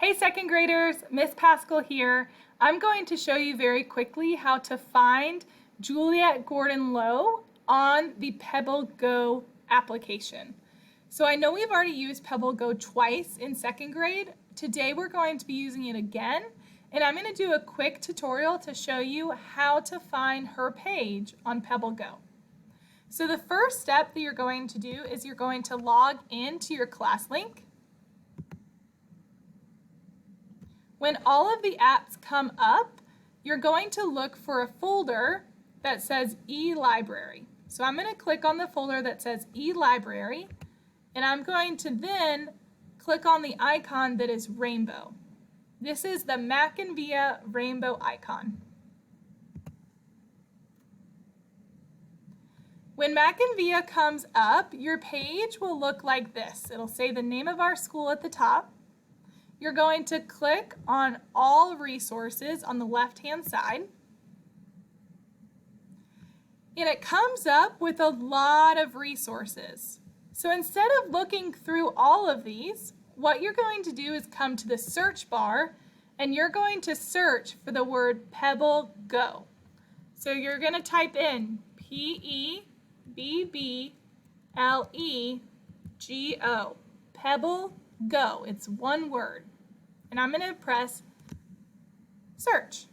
Hey second graders, Miss Pascal here. I'm going to show you very quickly how to find Juliet Gordon Low on the Pebble Go application. So I know we've already used Pebble Go twice in second grade. Today we're going to be using it again, and I'm going to do a quick tutorial to show you how to find her page on Pebble Go. So the first step that you're going to do is you're going to log into your ClassLink. When all of the apps come up, you're going to look for a folder that says eLibrary. So I'm going to click on the folder that says eLibrary, and I'm going to then click on the icon that is rainbow. This is the McInVIA rainbow icon. When McInVIA comes up, your page will look like this. It'll say the name of our school at the top. You're going to click on all resources on the left-hand side. And it comes up with a lot of resources. So instead of looking through all of these, what you're going to do is come to the search bar and you're going to search for the word Pebble Go. So you're going to type in P-E-B-B-L-E-G-O, Pebble Go. It's one word. And I'm going to press search.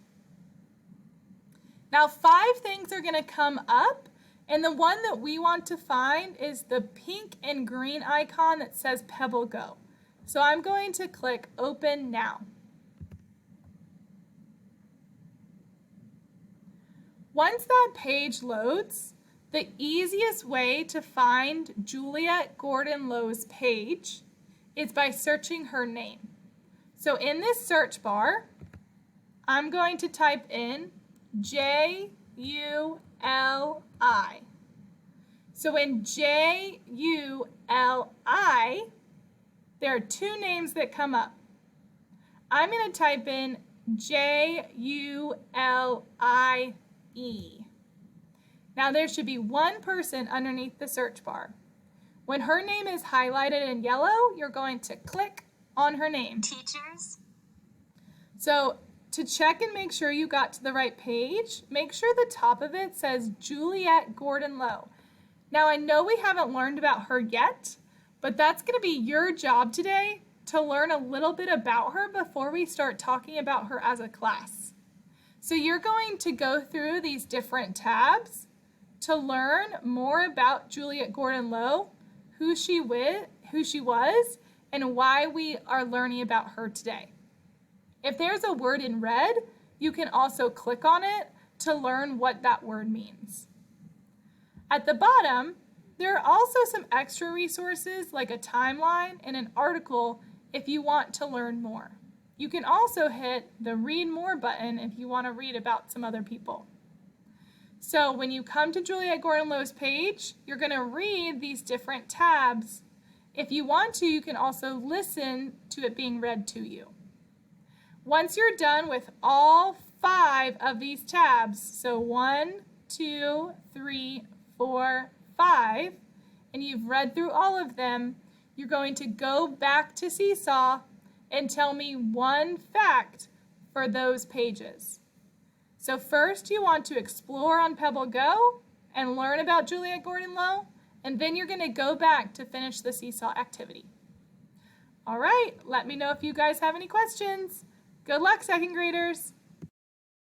Now 5 things are going to come up, and the one that we want to find is the pink and green icon that says Pebble Go. So I'm going to click Open Now. Once that page loads, the easiest way to find Juliet Gordon Low's page is by searching her name. So in this search bar, I'm going to type in J-U-L-I. So in J-U-L-I, there are 2 names that come up. I'm going to type in J-U-L-I-E. Now there should be one person underneath the search bar. When her name is highlighted in yellow, you're going to click on her name. Teachers. So to check and make sure you got to the right page, make sure the top of it says Juliet Gordon Low. Now I know we haven't learned about her yet, but that's going to be your job today to learn a little bit about her before we start talking about her as a class. So you're going to go through these different tabs to learn more about Juliet Gordon Low, who she was, and why we are learning about her today. If there's a word in red, you can also click on it to learn what that word means. At the bottom, there are also some extra resources like a timeline and an article if you want to learn more. You can also hit the Read More button if you want to read about some other people. So when you come to Juliet Gordon Low's page, you're going to read these different tabs. If you want to, you can also listen to it being read to you. Once you're done with all 5 of these tabs, so 1, 2, 3, 4, 5, and you've read through all of them, you're going to go back to Seesaw and tell me one fact for those pages. So first you want to explore on Pebble Go and learn about Juliet Gordon Low, and then you're going to go back to finish the Seesaw activity. All right, let me know if you guys have any questions. Good luck, second graders.